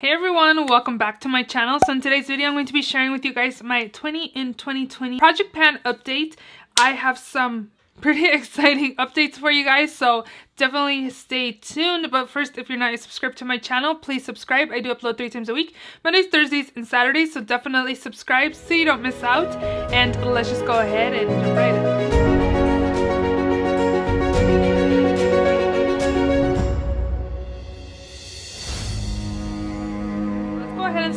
Hey everyone, welcome back to my channel. So in today's video I'm going to be sharing with you guys my 20 in 2020 project pan update. I have some pretty exciting updates for you guys, so definitely stay tuned. But first, if you're not subscribed to my channel, please subscribe. I do upload 3 times a week, Mondays, Thursdays, and Saturdays, so definitely subscribe so you don't miss out. And let's just go ahead and jump right in.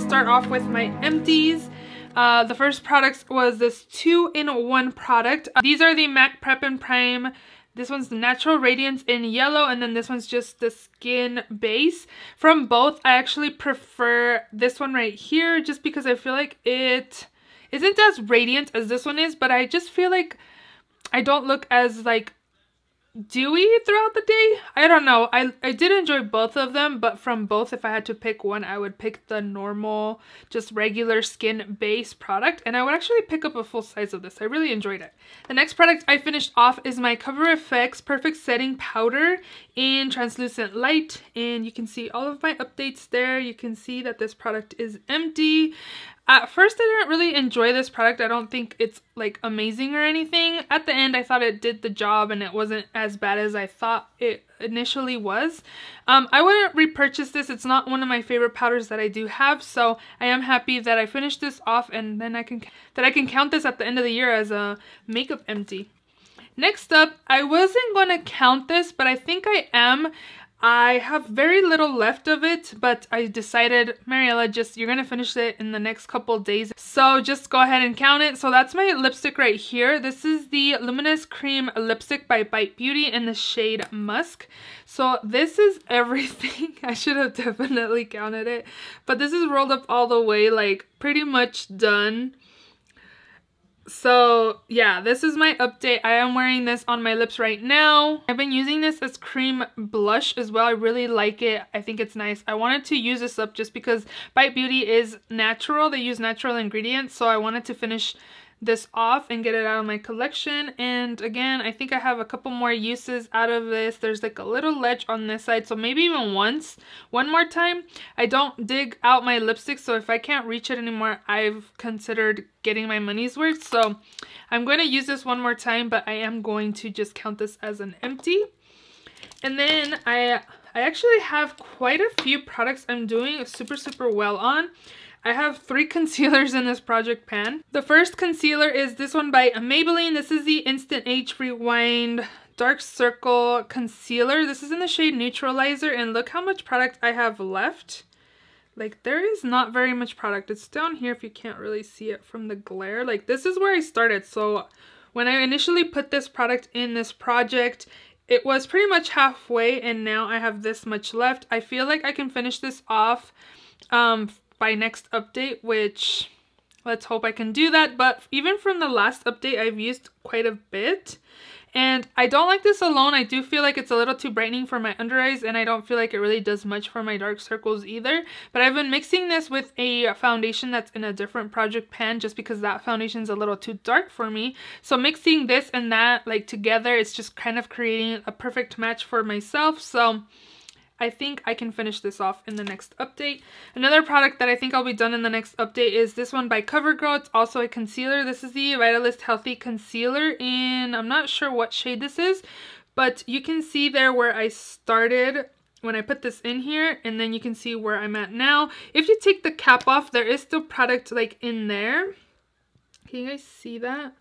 Start off with my empties. The first product was this 2-in-1 product. These are the MAC Prep and Prime. This one's the Natural Radiance in yellow, and then this one's just the skin base. From both, I actually prefer this one right here just because I feel like it isn't as radiant as this one is, but I just feel like I don't look as like dewy throughout the day. I don't know. I did enjoy both of them, but from both, if I had to pick one, I would pick the normal, just regular skin base product, and I would actually pick up a full size of this. I really enjoyed it. The next product I finished off is my Cover FX Perfect Setting Powder in Translucent Light, and you can see all of my updates there. You can see that this product is empty. At first, I didn't really enjoy this product. I don't think it's like amazing or anything. At the end, I thought it did the job and it wasn't as bad as I thought it initially was. I wouldn't repurchase this. It's not one of my favorite powders that I do have, so I am happy that I finished this off, and then I can count this at the end of the year as a makeup empty. Next up, I wasn't gonna count this, but I think I am. I have very little left of it, but I decided, Mariela, you're gonna finish it in the next couple days, so just go ahead and count it. So that's my lipstick right here. This is the Luminous Cream Lipstick by Bite Beauty in the shade Musk. So this is everything. I should have definitely counted it, but this is rolled up all the way, like pretty much done. So yeah, this is my update. I am wearing this on my lips right now. I've been using this as cream blush as well. I really like it. I think it's nice. I wanted to use this up just because Bite Beauty is natural. They use natural ingredients, so I wanted to finish this off and get it out of my collection. And again, I think I have a couple more uses out of this. There's like a little ledge on this side, so maybe even one more time. I don't dig out my lipstick, so if I can't reach it anymore, I've considered getting my money's worth. So I'm going to use this one more time, but I am going to just count this as an empty. And then I actually have quite a few products I'm doing super well on. I have 3 concealers in this project pan. The first concealer is this one by Maybelline. This is the Instant Age Rewind Dark Circle Concealer. This is in the shade Neutralizer, and look how much product I have left. Like, there is not very much product. It's down here if you can't really see it from the glare. Like, this is where I started. So when I initially put this product in this project, it was pretty much halfway, and now I have this much left. I feel like I can finish this off by next update, which let's hope I can do that. But even from the last update, I've used quite a bit, and I don't like this alone. I do feel like it's a little too brightening for my under eyes, and I don't feel like it really does much for my dark circles either. But I've been mixing this with a foundation that's in a different project pan just because that foundation is a little too dark for me. So mixing this and that like together, it's just kind of creating a perfect match for myself. So I think I can finish this off in the next update. Another product that I think I'll be done in the next update is this one by CoverGirl. It's also a concealer. This is the Vitalist Healthy Concealer in, I'm not sure what shade this is, but you can see there where I started when I put this in here, and then you can see where I'm at now. If you take the cap off, there is still product like in there. Can you guys see that?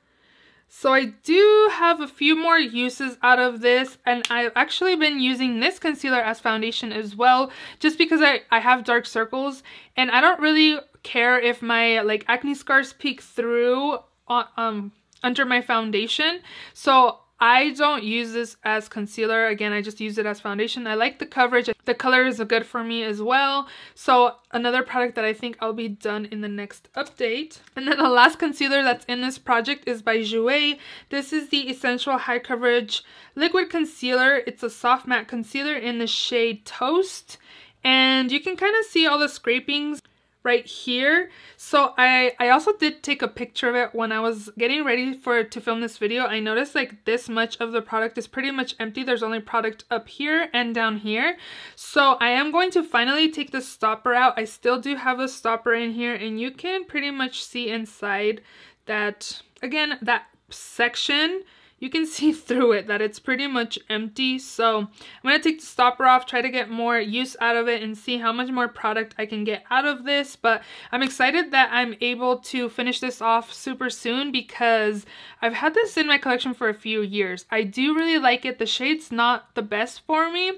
So I do have a few more uses out of this, and I've actually been using this concealer as foundation as well, just because I have dark circles, and I don't really care if my like acne scars peek through under my foundation. So I don't use this as concealer. Again, I just use it as foundation. I like the coverage. The color is good for me as well. So another product that I think I'll be done in the next update. And then the last concealer that's in this project is by Jouer. This is the Essential High Coverage Liquid Concealer. It's a soft matte concealer in the shade Toast. And you can kind of see all the scrapings right here. So I also did take a picture of it when I was getting ready to film this video. I noticed like this much of the product is pretty much empty. There's only product up here and down here. So I am going to finally take the stopper out. I still do have a stopper in here, and you can pretty much see inside that, again, that section. You can see through it that it's pretty much empty. So I'm going to take the stopper off, try to get more use out of it, and see how much more product I can get out of this. But I'm excited that I'm able to finish this off super soon, because I've had this in my collection for a few years. I do really like it. The shade's not the best for me,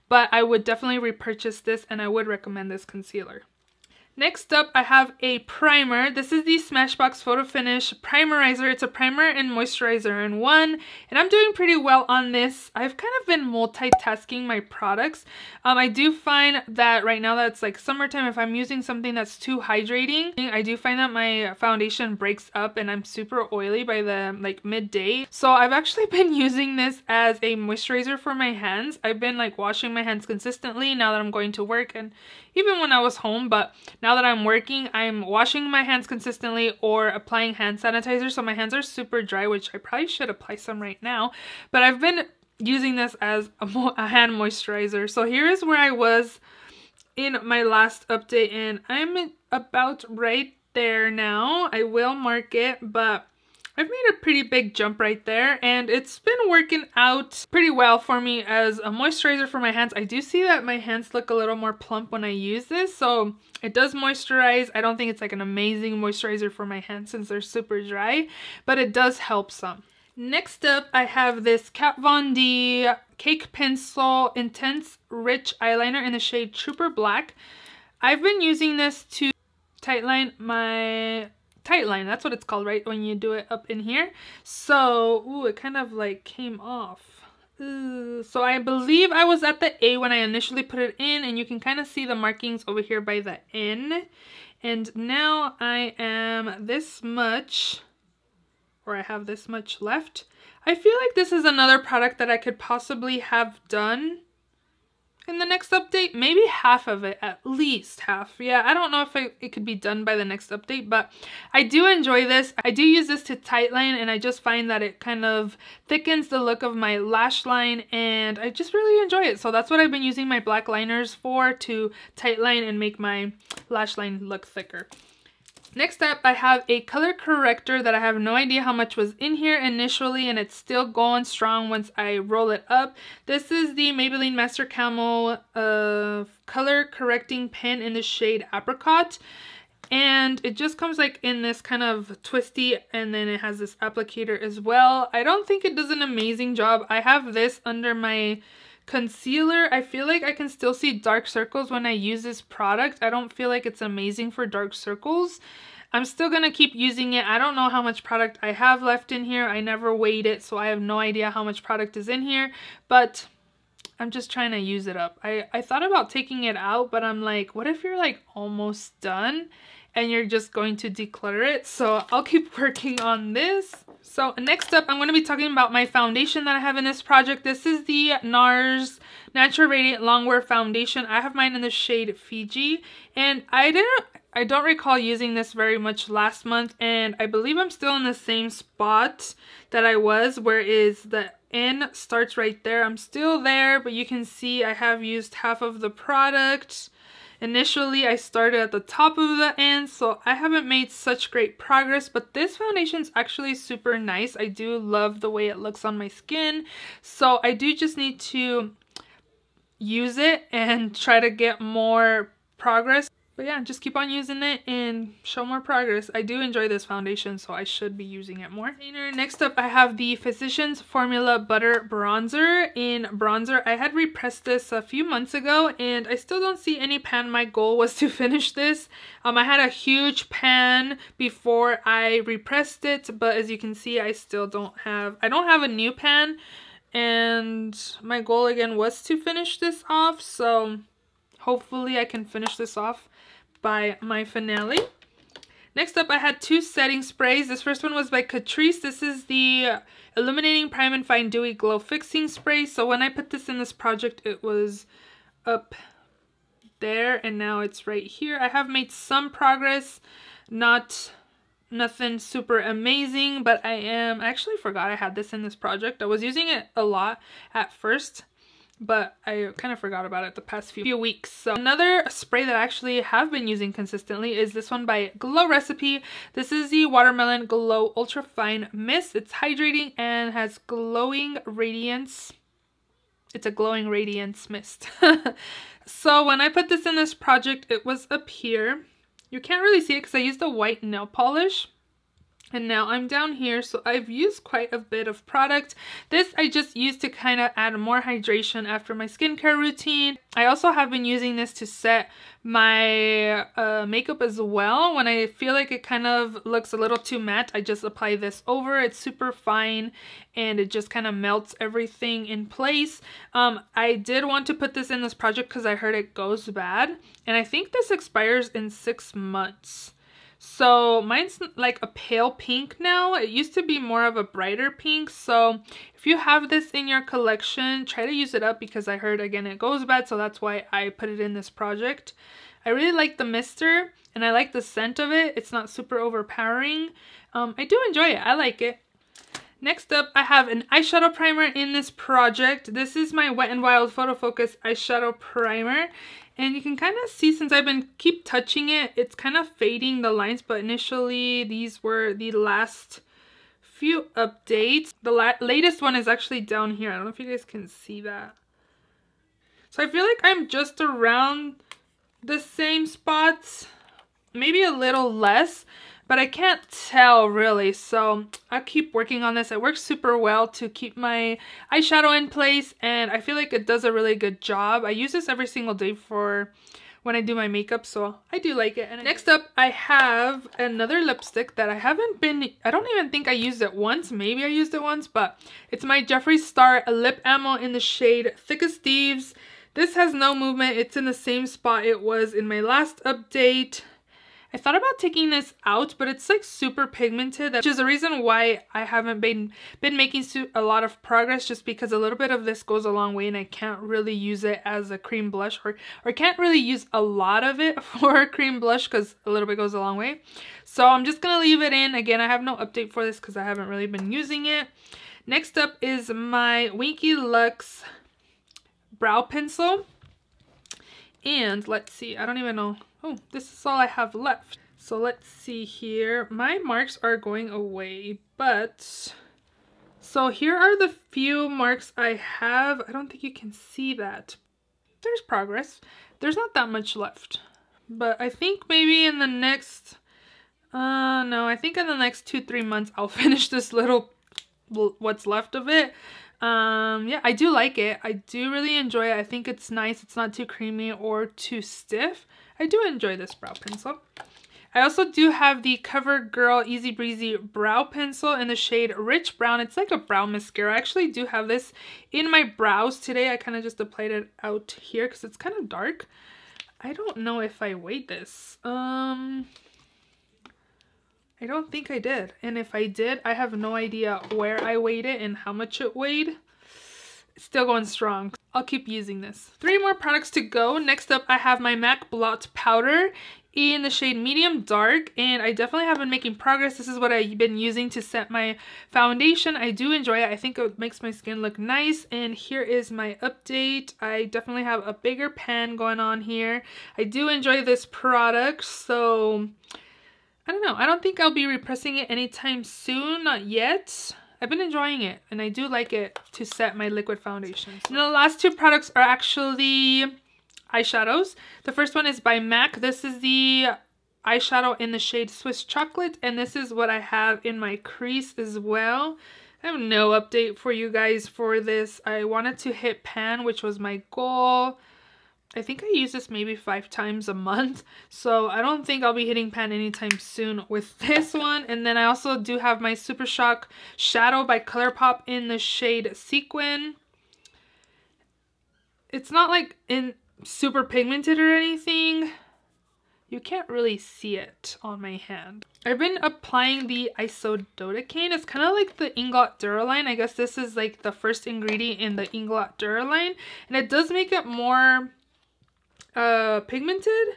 but I would definitely repurchase this, and I would recommend this concealer. Next up, I have a primer. This is the Smashbox Photo Finish Primerizer. It's a primer and moisturizer in one, and I'm doing pretty well on this. I've kind of been multitasking my products. I do find that right now that it's like summertime, if I'm using something that's too hydrating, I do find that my foundation breaks up and I'm super oily by the like midday. So I've actually been using this as a moisturizer for my hands. I've been like washing my hands consistently now that I'm going to work, and even when I was home, but now that I'm working, I'm washing my hands consistently or applying hand sanitizer. So my hands are super dry, which I probably should apply some right now, but I've been using this as a hand moisturizer. So here is where I was in my last update, and I'm about right there now. I will mark it, but I've made a pretty big jump right there, and it's been working out pretty well for me as a moisturizer for my hands. I do see that my hands look a little more plump when I use this, so it does moisturize. I don't think it's like an amazing moisturizer for my hands since they're super dry, but it does help some. Next up, I have this Kat Von D Cake Pencil Intense Rich Eyeliner in the shade Trooper Black. I've been using this to tightline my tightline. That's what it's called, right? When you do it up in here. So, ooh, it kind of like came off. Ooh. So I believe I was at the A when I initially put it in, and you can kind of see the markings over here by the N. And now I am this much, or I have this much left. I feel like this is another product that I could possibly have done in the next update. Maybe half of it, at least half. Yeah, I don't know if it could be done by the next update, but I do enjoy this. I do use this to tightline, and I just find that it kind of thickens the look of my lash line, and I just really enjoy it. So that's what I've been using my black liners for, to tightline and make my lash line look thicker. Next up, I have a color corrector that I have no idea how much was in here initially, and it's still going strong once I roll it up. This is the Maybelline Master Camo color correcting pen in the shade Apricot. And it just comes like in this kind of twisty, and then it has this applicator as well. I don't think it does an amazing job. I have this under my concealer. I feel like I can still see dark circles when I use this product. I don't feel like it's amazing for dark circles. I'm still gonna keep using it. I don't know how much product I have left in here. I never weighed it, so I have no idea how much product is in here, but I'm just trying to use it up. I thought about taking it out, but I'm like, what if you're like almost done and you're just going to declutter it? So I'll keep working on this. So next up, I'm going to be talking about my foundation that I have in this project. This is the NARS Natural Radiant Longwear Foundation. I have mine in the shade Fiji, and I don't recall using this very much last month, and I believe I'm still in the same spot that I was, where is the N starts right there. I'm still there, but you can see I have used half of the product. Initially, I started at the top of the end, so I haven't made such great progress, but this foundation is actually super nice. I do love the way it looks on my skin, so I do just need to use it and try to get more progress. But yeah, just keep on using it and show more progress. I do enjoy this foundation, so I should be using it more. Next up, I have the Physicians Formula Butter Bronzer in Bronzer. I had repressed this a few months ago, and I still don't see any pan. My goal was to finish this. I had a huge pan before I repressed it, but as you can see, I don't have a new pan, and my goal again was to finish this off, so hopefully I can finish this off by my finale. Next up, I had two setting sprays. This first one was by Catrice. This is the Illuminating Prime and Fine Dewy Glow Fixing Spray. So when I put this in this project, it was up there and now it's right here. I have made some progress, nothing super amazing, but I actually forgot I had this in this project. I was using it a lot at first, but I kind of forgot about it the past few weeks. So another spray that I actually have been using consistently is this one by Glow Recipe. This is the Watermelon Glow Ultra Fine Mist. It's hydrating and has glowing radiance. It's a glowing radiance mist. So when I put this in this project, it was up here. You can't really see it because I used a white nail polish. And now I'm down here, so I've used quite a bit of product. This I just used to kind of add more hydration after my skincare routine. I also have been using this to set my makeup as well. When I feel like it kind of looks a little too matte, I just apply this over. It's super fine and it just kind of melts everything in place. I did want to put this in this project because I heard it goes bad. And I think this expires in 6 months. So mine's like a pale pink now. It used to be more of a brighter pink. So if you have this in your collection, try to use it up because I heard again it goes bad. So that's why I put it in this project. I really like the mister and I like the scent of it. It's not super overpowering. I do enjoy it. I like it. Next up, I have an eyeshadow primer in this project. This is my Wet n Wild Photo Focus eyeshadow primer. And you can kind of see since I've been keep touching it, it's kind of fading the lines. But initially, these were the last few updates. The latest one is actually down here. I don't know if you guys can see that. So I feel like I'm just around the same spots, maybe a little less. But I can't tell really, so I'll keep working on this. It works super well to keep my eyeshadow in place, and I feel like it does a really good job. I use this every single day for when I do my makeup, so I do like it. And next up, I have another lipstick that I don't even think I used it once. Maybe I used it once, but it's my Jeffree Star Lip Ammo in the shade Thick as Thieves. This has no movement. It's in the same spot it was in my last update. I thought about taking this out, but it's like super pigmented, which is the reason why I haven't been making a lot of progress, just because a little bit of this goes a long way and I can't really use it as a cream blush, or can't really use a lot of it for a cream blush because a little bit goes a long way. So I'm just going to leave it in. Again, I have no update for this because I haven't really been using it. Next up is my Winky Lux brow pencil. And let's see, I don't even know. Oh, this is all I have left. So let's see here. My marks are going away, but so here are the few marks I have. I don't think you can see that. There's progress. There's not that much left, but I think maybe in the next, no, I think in the next 2-3 months, I'll finish this little, what's left of it. Yeah, I do like it. I do really enjoy it. I think it's nice. It's not too creamy or too stiff. I do enjoy this brow pencil. I also do have the CoverGirl Easy Breezy brow pencil in the shade Rich Brown. It's like a brow mascara. I actually do have this in my brows today. I kind of just applied it out here because it's kind of dark. I don't know if I weighed this. I don't think I did. And if I did, I have no idea where I weighed it and how much it weighed. It's still going strong. I'll keep using this. 3 more products to go. Next up, I have my MAC Blot Powder in the shade Medium Dark. And I definitely have been making progress. This is what I've been using to set my foundation. I do enjoy it. I think it makes my skin look nice. And here is my update. I definitely have a bigger pan going on here. I do enjoy this product. So I don't know. I don't think I'll be repressing it anytime soon. Not yet. I've been enjoying it and I do like it to set my liquid foundations. And the last 2 products are actually eyeshadows. The first one is by MAC. This is the eyeshadow in the shade Swiss Chocolate, and this is what I have in my crease as well. I have no update for you guys for this. I wanted to hit pan, which was my goal. I think I use this maybe 5 times a month, so I don't think I'll be hitting pan anytime soon with this one. And then I also do have my Super Shock Shadow by ColourPop in the shade Sequin. It's not like super pigmented or anything. You can't really see it on my hand. I've been applying the Isododecane. It's kind of like the Inglot Duraline. I guess this is like the first ingredient in the Inglot Duraline, and it does make it more pigmented,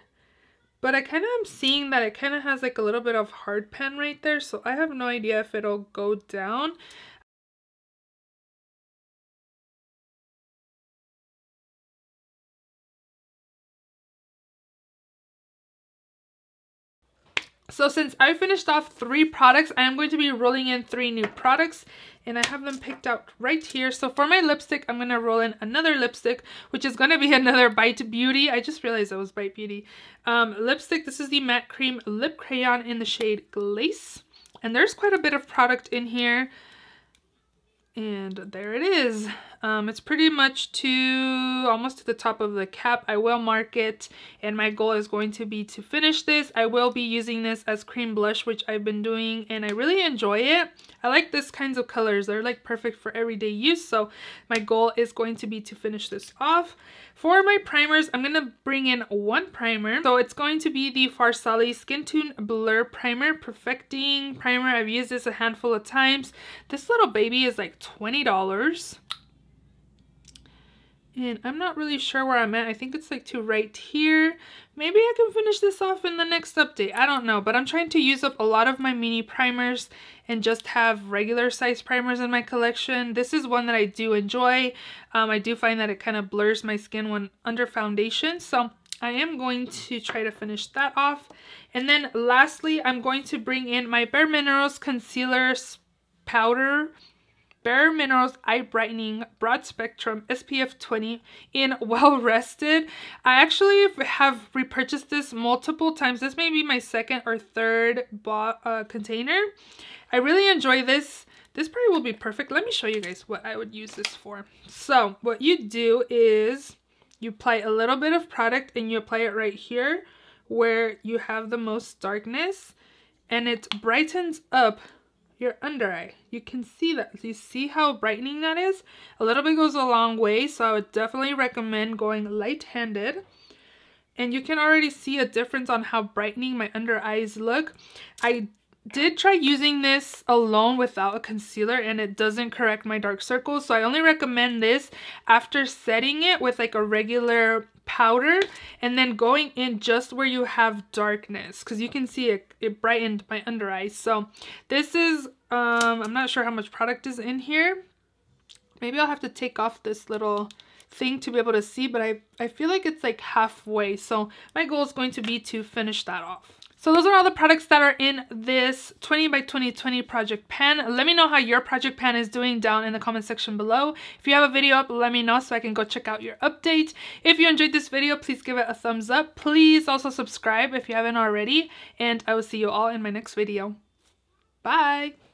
but I kind of am seeing that it kind of has like a little bit of hard pan right there, so I have no idea if it'll go down. So since I finished off 3 products, I am going to be rolling in 3 new products, and I have them picked out right here. So for my lipstick, I'm going to roll in another lipstick, which is going to be another Bite Beauty. I just realized that was Bite Beauty. Lipstick, this is the Matte Cream Lip Crayon in the shade Glace. And there's quite a bit of product in here. And there it is. It's pretty much almost to the top of the cap. I will mark it, and my goal is going to be to finish this. I will be using this as cream blush, which I've been doing, and I really enjoy it. I like this kinds of colors. They're like perfect for everyday use, so my goal is going to be to finish this off. For my primers, I'm going to bring in 1 primer. So it's going to be the Farsali Skin Tune Blur Primer, Perfecting Primer. I've used this a handful of times. This little baby is like $20. And I'm not really sure where I'm at. I think it's like to right here. Maybe I can finish this off in the next update. I don't know, but I'm trying to use up a lot of my mini primers and just have regular size primers in my collection. This is one that I do enjoy. I do find that it kind of blurs my skin when under foundation. So I am going to try to finish that off. And then lastly, I'm going to bring in my Bare Minerals Concealer Powder. Bare Minerals Eye Brightening Broad Spectrum SPF 20 in Well Rested. I actually have repurchased this multiple times. This may be my 2nd or 3rd container. I really enjoy this. This probably will be perfect. Let me show you guys what I would use this for. So what you do is you apply a little bit of product and you apply it right here where you have the most darkness, and it brightens up your under eye. You can see that. You see how brightening that is? A little bit goes a long way, so I would definitely recommend going light-handed. And you can already see a difference on how brightening my under eyes look. I did try using this alone without a concealer, and it doesn't correct my dark circles, so I only recommend this after setting it with like a regular powder and then going in just where you have darkness, because you can see it brightened my under eyes. So this is I'm not sure how much product is in here. Maybe I'll have to take off this little thing to be able to see, but I feel like it's like halfway, so my goal is going to be to finish that off. So those are all the products that are in this 20 by 2020 project pan. Let me know how your project pan is doing down in the comment section below. If you have a video up, let me know so I can go check out your update. If you enjoyed this video, please give it a thumbs up. Please also subscribe if you haven't already, and I will see you all in my next video. Bye!